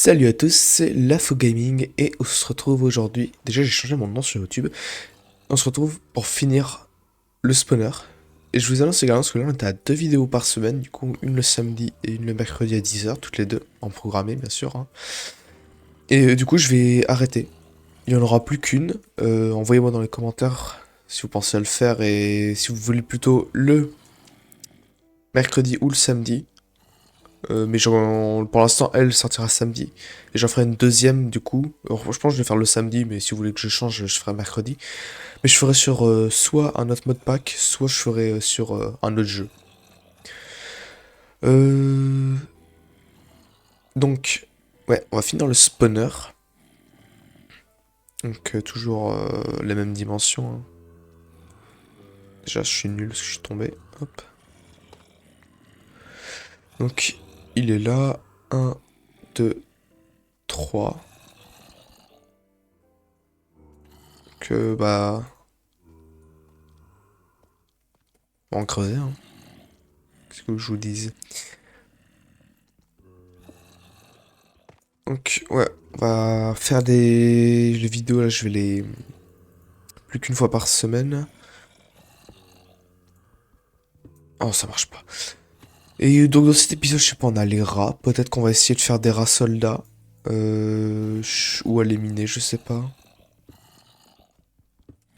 Salut à tous, c'est Lafo Gaming et on se retrouve aujourd'hui. Déjà, j'ai changé mon nom sur YouTube. On se retrouve pour finir le spawner. Et je vous annonce également parce que là, on était à 2 vidéos par semaine, du coup, une le samedi et une le mercredi à 10h, toutes les deux, en programmé, bien sûr, hein. Et du coup, je vais arrêter. Il n'y en aura plus qu'une. Envoyez-moi dans les commentaires si vous pensez à le faire et si vous voulez plutôt le mercredi ou le samedi. Pour l'instant, elle sortira samedi. Et j'en ferai une deuxième du coup. Alors, je pense que je vais faire le samedi, mais si vous voulez que je change, je ferai mercredi. Mais je ferai sur soit un autre mode pack, soit je ferai sur un autre jeu. Euh... Donc, ouais, on va finir le spawner. Donc, toujours les mêmes dimensions, hein. Déjà, je suis nul parce que je suis tombé. Hop. Donc, il est là. Un, 2, 3. Que bah. On va en creuser, hein. Qu'est-ce que je vous dise? Donc, ouais, on va faire les vidéos, là, je vais les... plus qu'une fois par semaine. Oh, ça marche pas. Et donc, dans cet épisode, je sais pas, on a les rats. Peut-être qu'on va essayer de faire des rats soldats. Ou à les miner, je sais pas.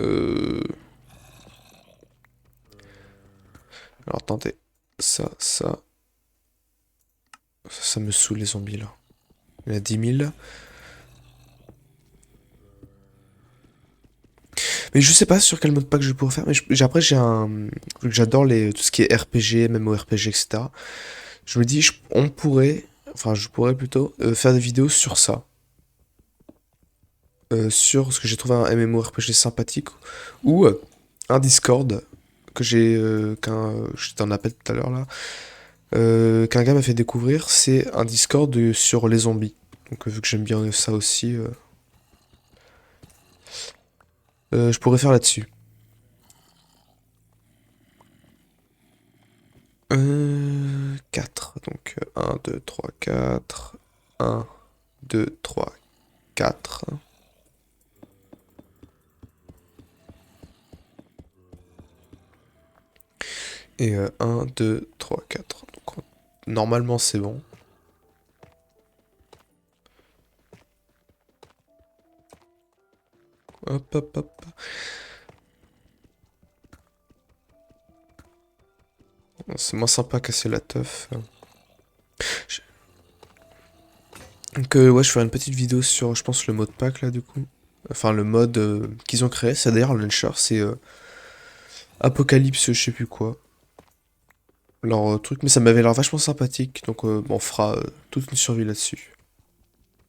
Euh... Alors, attendez. Ça me saoule, les zombies, là. Il y en a 10 000. Mais je sais pas sur quel mode pack je pourrais faire. Mais après, j'ai un... vu que j'adore tout ce qui est RPG, MMORPG, etc. Je me dis, on pourrait, enfin je pourrais plutôt, faire des vidéos sur ça. Sur ce que j'ai trouvé un MMORPG sympathique. Ou un Discord que j'étais en appel tout à l'heure là. Qu'un gars m'a fait découvrir. C'est un Discord sur les zombies. Donc vu que j'aime bien ça aussi, je pourrais faire là-dessus. 4. Donc 1, 2, 3, 4. 1, 2, 3, 4. Et 1, 2, 3, 4. Donc, normalement, c'est bon. Hop, hop, hop. C'est moins sympa casser la teuf. Je- Donc, ouais, je ferai une petite vidéo sur, je pense, le mode pack, là, du coup. Enfin, le mode qu'ils ont créé. C'est d'ailleurs le launcher, c'est Apocalypse, je sais plus quoi. Leur truc, mais ça m'avait l'air vachement sympathique. Donc, bon, on fera toute une survie là-dessus.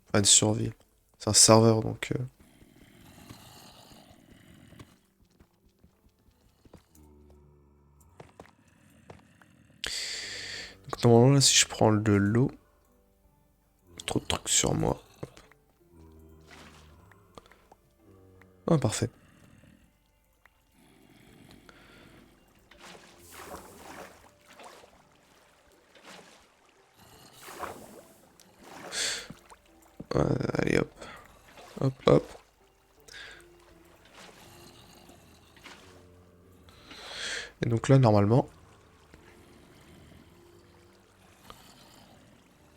Enfin, une survie. C'est un serveur, donc... Donc, normalement, là, si je prends de l'eau... Trop de trucs sur moi. Ah, parfait. Allez, hop. Hop, hop. Et donc là, normalement,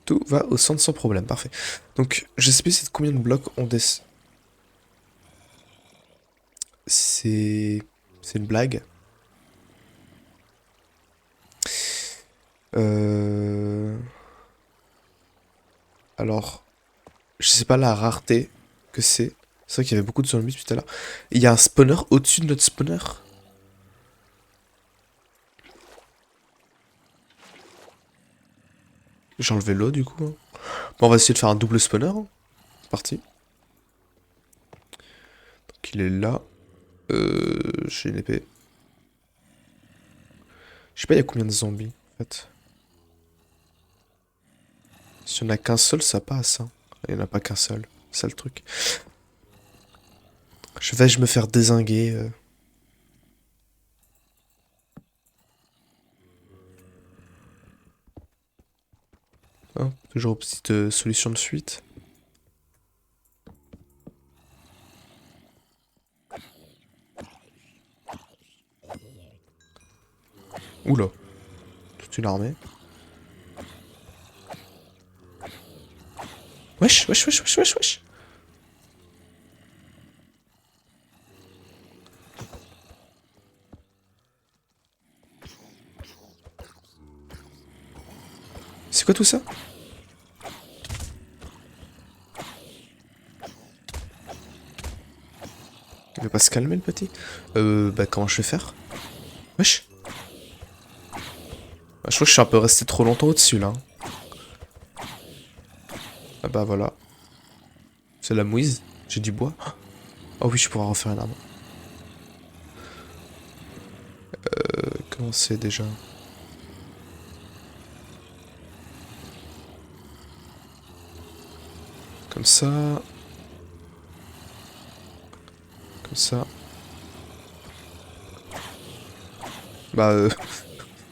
tout va au centre sans problème. Parfait. Donc, je sais plus c'est de combien de blocs on descend. C'est... C'est une blague. Euh... Alors, je sais pas la rareté que c'est. C'est vrai qu'il y avait beaucoup de zombies tout à l'heure. Il y a un spawner au-dessus de notre spawner. J'ai enlevé l'eau du coup, hein. Bon, on va essayer de faire un double spawner, hein. C'est parti. Donc il est là. J'ai une épée. Je sais pas, il y a combien de zombies en fait. Si on a qu'un seul, ça passe, hein. Il y en a pas qu'un seul. C'est ça le truc. Je me faire dézinguer. Hein, toujours une petite solution de fuite. Oula, toute une armée. Wesh, wesh, wesh, wesh, wesh, wesh. C'est quoi tout ça? Il va pas se calmer le petit? Bah comment je vais faire? Wesh. Bah, je crois que je suis un peu resté trop longtemps au-dessus là. Ah bah voilà. C'est la mouise. J'ai du bois. Oh oui, je pourrais refaire une arme. Comment c'est déjà? Comme ça. Comme ça. Bah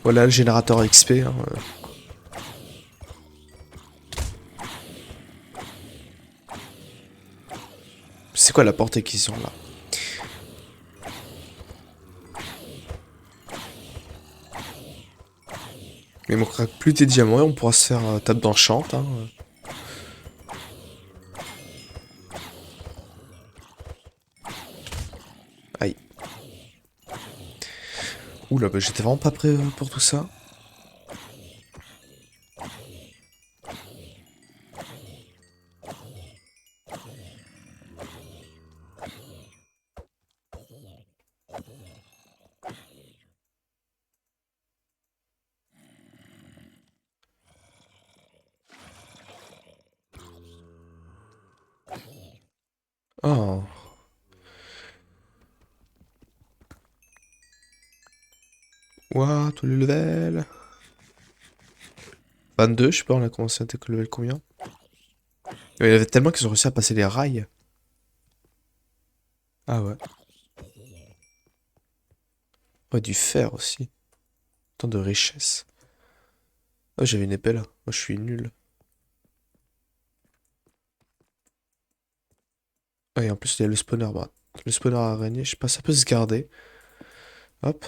voilà le générateur XP. Hein, C'est quoi la portée qu'ils ont là? Mais il manquera plus des diamants et on pourra se faire table d'enchant. Hein. Aïe. Oula, bah j'étais vraiment pas prêt pour tout ça. Oh. Ouah, tous les levels. 22, je sais pas, on a commencé à attaquer le level combien? Il y en avait tellement qu'ils ont réussi à passer les rails. Ah ouais. Ouais, du fer aussi. Tant de richesse. Oh, j'avais une épée là. Moi, je suis nul. Ah, et en plus, il y a le spawner. Bah, le spawner araignée, je sais pas, ça peut se garder. Hop.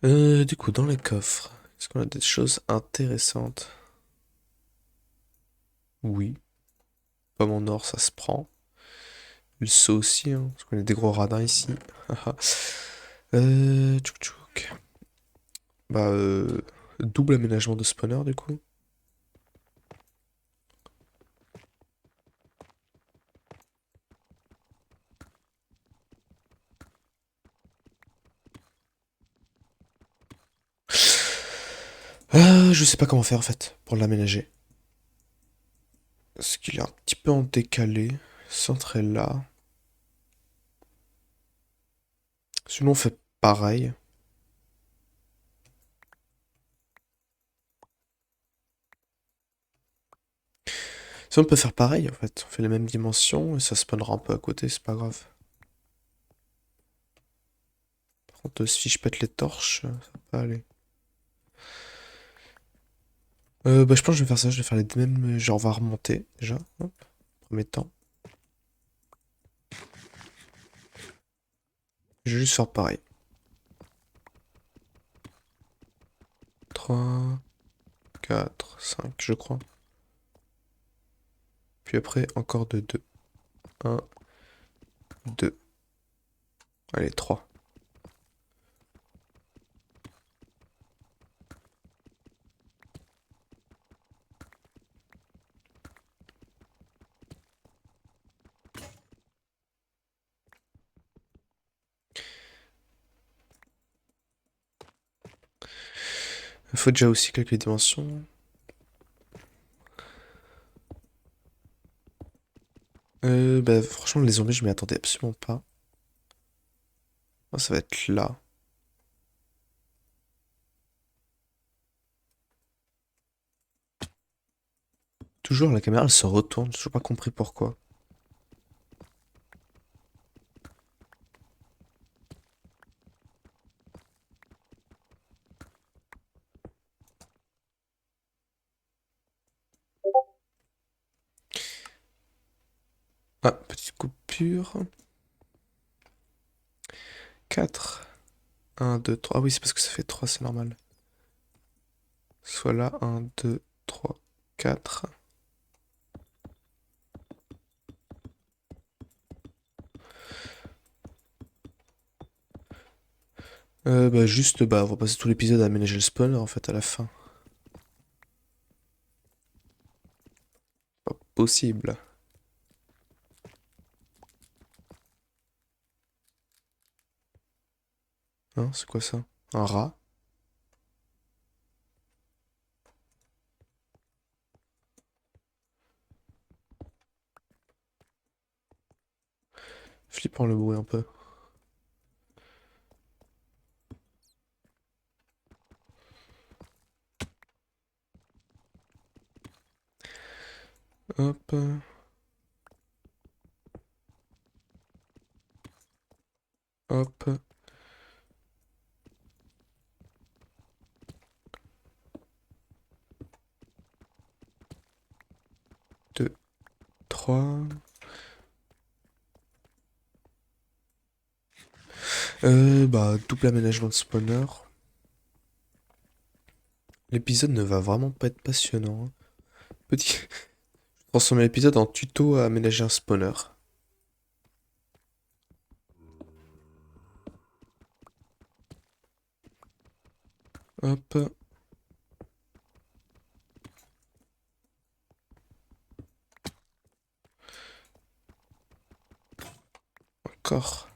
Du coup, dans les coffres, est-ce qu'on a des choses intéressantes? Oui. Pas mon or, ça se prend. Le saut aussi, hein, parce qu'on a des gros radins ici. Tchouk tchouk. Bah, double aménagement de spawner du coup. Je sais pas comment faire en fait pour l'aménager. Parce qu'il est un petit peu en décalé. Centré là. Sinon on fait pareil. Si on peut faire pareil en fait. On fait les mêmes dimensions et ça spawnera un peu à côté, c'est pas grave. Par contre, si je pète les torches, ça va pas aller. Bah je pense que je vais faire ça, je vais faire les mêmes. Genre on va remonter déjà. Hop, premier temps. Je vais juste faire pareil. 3, 4, 5, je crois. Puis après, encore de 2. 1, 2. Allez, 3. Il faut déjà aussi quelques dimensions. Bah franchement, les zombies, je m'y attendais absolument pas. Oh, ça va être là. Toujours, la caméra, elle se retourne. J'ai toujours pas compris pourquoi. Ah, petite coupure. 4. Un, 2, 3. Ah oui, c'est parce que ça fait 3, c'est normal. Soit là, un, 2, 3, 4. Bah juste, bah on va passer tout l'épisode à aménager le spawner en fait à la fin. Pas possible. Hein, c'est quoi ça? Un rat? Flippant le bruit un peu. Hop, hop. 2, 3. Bah double aménagement de spawner. L'épisode ne va vraiment pas être passionnant, hein. Petit. Transformer l'épisode en tuto à aménager un spawner. Hop. Encore.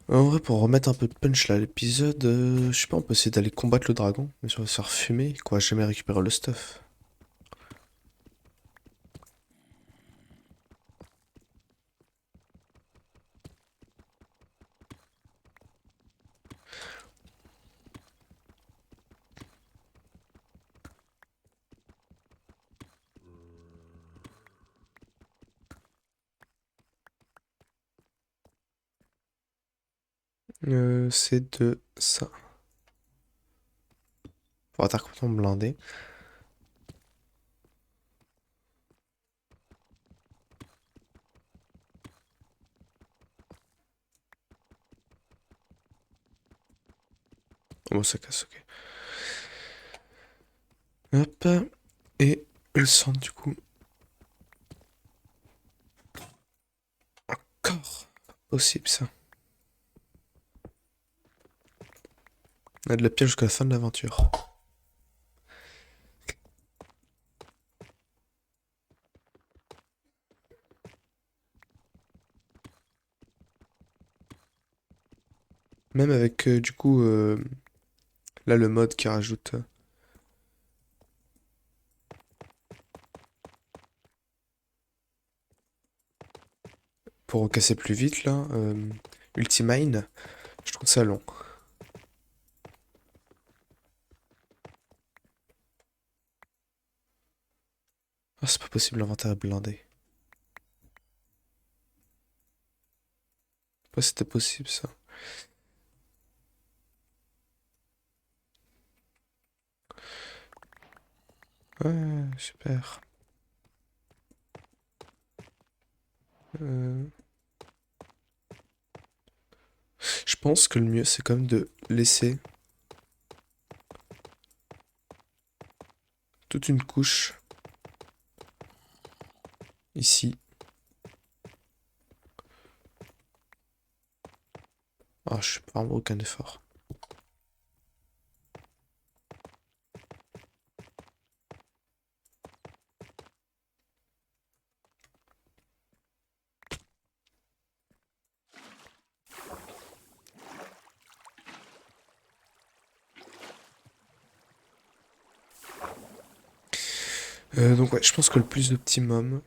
En vrai, pour remettre un peu de punch là à l'épisode, je sais pas, on peut essayer d'aller combattre le dragon, mais si on va se faire fumer, quoi, jamais récupérer le stuff. C'est de ça. Pour attaque complètement blindé. Oh, ça casse, ok. Hop. Et le sang, du coup. Encore. Pas possible, ça. On a de la pierre jusqu'à la fin de l'aventure. Même avec, du coup, là, le mode qui rajoute, pour casser plus vite, là, Ultimine, je trouve ça long. Ah, c'est pas possible, l'inventaire est blindé. Pas c'était possible, ça. Ouais, super. Euh, Je pense que le mieux, c'est quand même de laisser toute une couche ici. Ah, je fais vraiment aucun effort. Donc ouais, je pense que le plus optimum,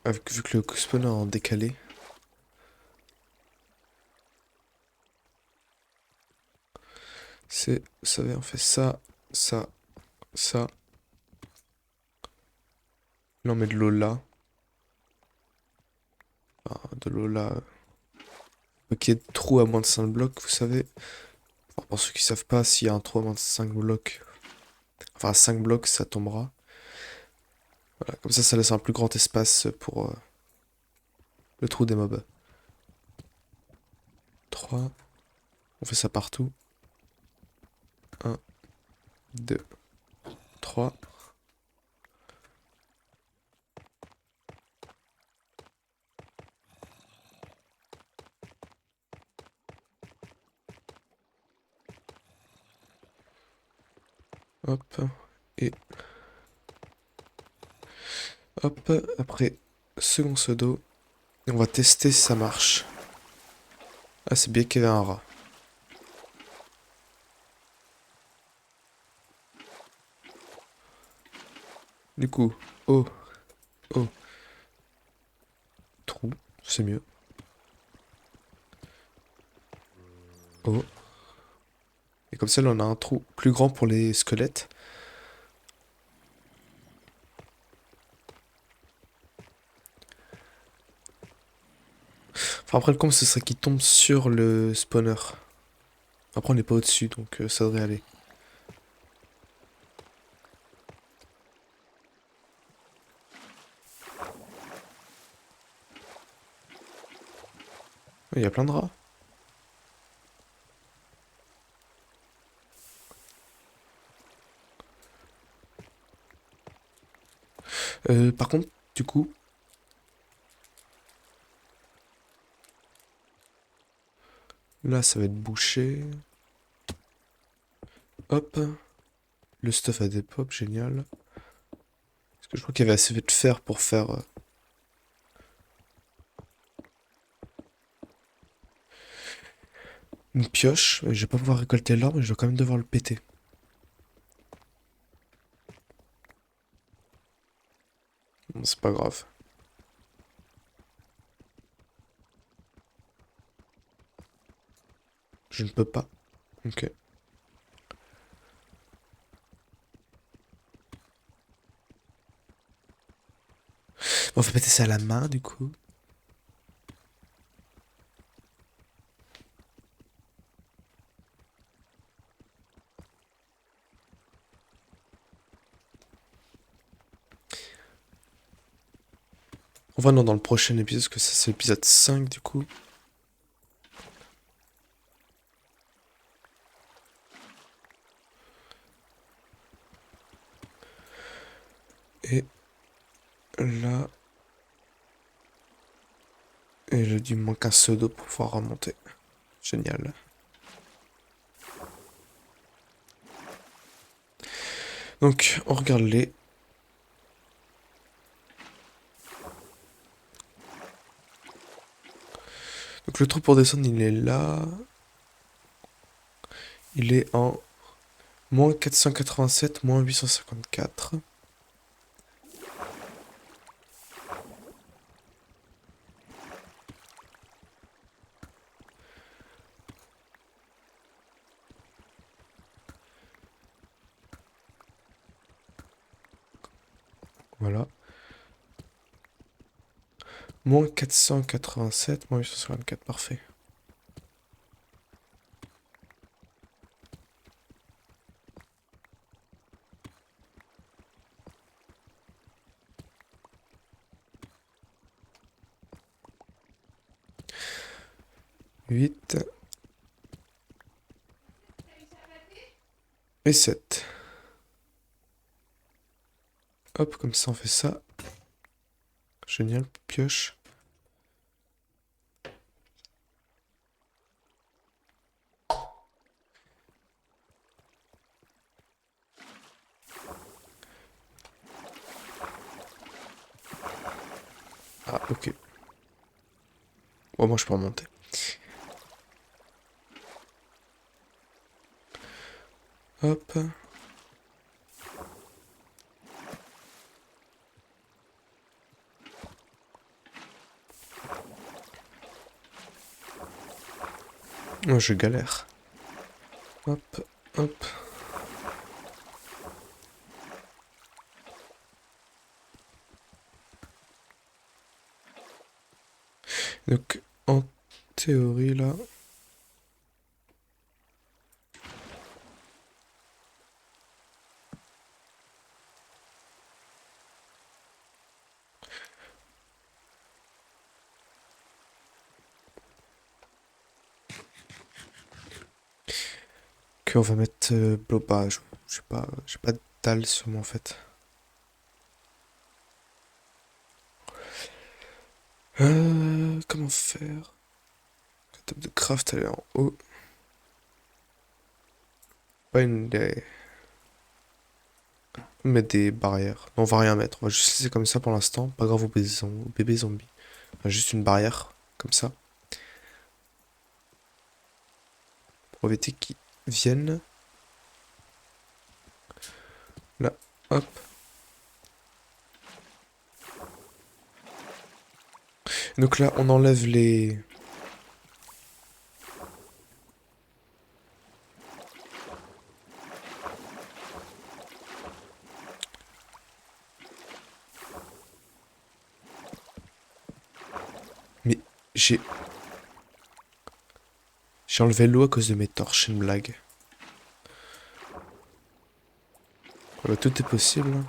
vu que le spawn est en décalé, c'est, vous savez, on fait ça, ça, ça. Là, on met de l'eau là. Enfin, de l'eau là. Qu'il y ait de trous à moins de 5 blocs, vous savez. Alors, pour ceux qui savent pas, s'il y a un trou à moins de 5 blocs, enfin à 5 blocs, ça tombera. Voilà, comme ça laisse un plus grand espace pour le trou des mobs. 3, on fait ça partout. 1, 2, 3. Hop. Et hop. Après, second pseudo. Et on va tester si ça marche. Ah, c'est bien qu'il y avait un rat. Du coup, oh, oh, trou, c'est mieux. Oh. Et comme ça, là, on a un trou plus grand pour les squelettes. Enfin, après, le comble, ce serait qu'il tombe sur le spawner. Après, on n'est pas au-dessus, donc ça devrait aller. Il y a plein de rats. Par contre, du coup, là, ça va être bouché. Hop. Le stuff a des pop, génial. Parce que je crois qu'il y avait assez de fer pour faire une pioche. Je vais pas pouvoir récolter l'or, mais je dois quand même devoir le péter. Bon, c'est pas grave. Je ne peux pas. Ok. On va péter ça à la main, du coup. On va non, dans le prochain épisode, parce que ça, c'est l'épisode 5, du coup. Et là... Et il lui manque un pseudo pour pouvoir remonter. Génial. Donc, on regarde les. Donc, le trou pour descendre, il est là. Il est en moins 487, moins 854. Voilà. Moins 487, moins 854, parfait. Huit et 7. Hop, comme ça on fait ça. Génial, pioche. Ah, ok. Bon, moi je peux remonter. Hop. Oh, je galère. Hop, hop. Donc, en théorie, là, on va mettre Bloba. Je sais pas, j'ai pas de dalle sur moi en fait. Comment faire? La table de craft elle est en haut. Pas une des... On va mettre des barrières. Non, on va rien mettre. On va juste laisser comme ça pour l'instant. Pas grave aux bébés zombies. Enfin, juste une barrière comme ça pour éviter qu'ils viennent. Là, hop. Donc là, on enlève les... Mais j'ai... J'ai enlevé l'eau à cause de mes torches, c'est une blague. Ah bah, tout est possible, hein.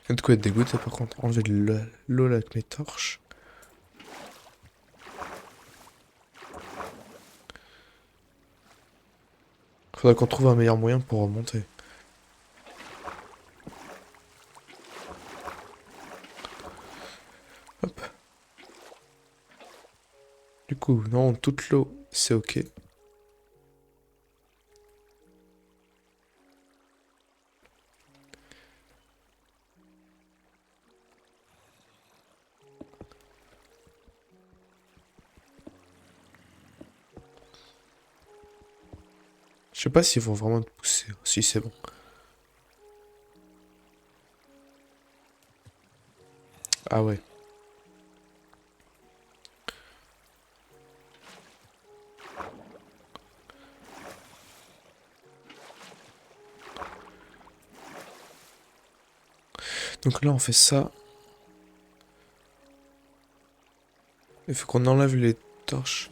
Il y a de quoi être dégoûté par contre. Enlever de l'eau là avec mes torches. Faudra qu'on trouve un meilleur moyen pour remonter. Hop. Du coup, non, toute l'eau, c'est ok. Je sais pas s'ils vont vraiment te pousser. Si, c'est bon. Ah ouais. Donc là, on fait ça. Il faut qu'on enlève les torches.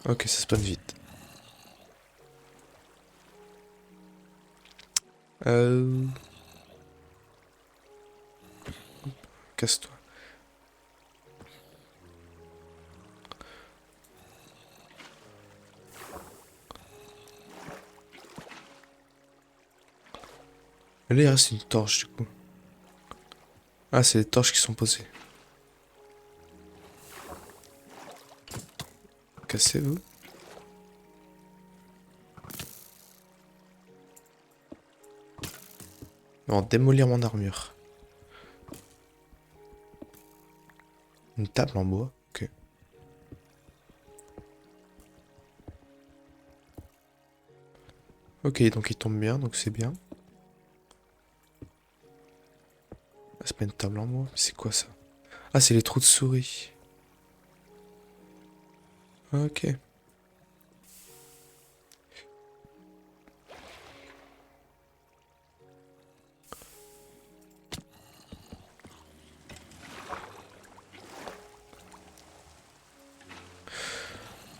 Ok, ça spawn vite. Euh... Casse-toi. Mais là, il reste une torche, du coup. Ah, c'est les torches qui sont posées. Cassez-vous. On va démolir mon armure. Une table en bois. Ok. Ok, donc il tombe bien, donc c'est bien. Ah, c'est pas une table en bois, mais c'est quoi ça? Ah, c'est les trous de souris. Ok. Et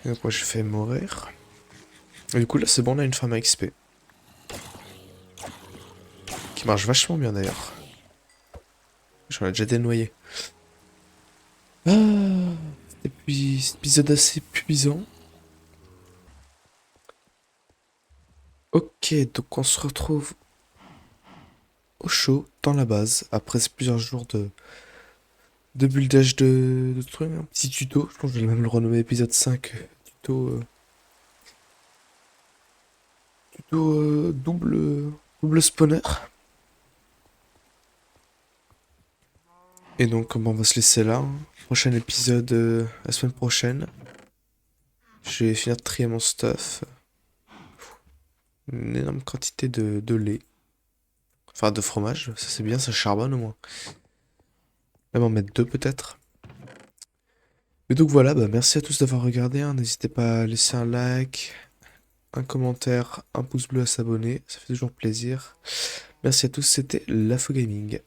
donc moi je fais mourir. Et du coup là c'est bon, on a une femme à XP. Qui marche vachement bien d'ailleurs. J'en ai déjà dénoyé. Ah, cet épisode assez puissant. Ok, donc on se retrouve au chaud, dans la base, après plusieurs jours de buildage de trucs. Un petit tuto, je pense que je vais même le renommer épisode 5. Tuto, double spawner. Et donc bon, on va se laisser là, hein. Prochain épisode la semaine prochaine. Je vais finir de trier mon stuff. Une énorme quantité de lait. Enfin de fromage, ça c'est bien, ça charbonne au moins. Même en mettre deux peut-être. Mais donc voilà, bah merci à tous d'avoir regardé, hein. N'hésitez pas à laisser un like, un commentaire, un pouce bleu à s'abonner, ça fait toujours plaisir. Merci à tous, c'était Lafo Gaming.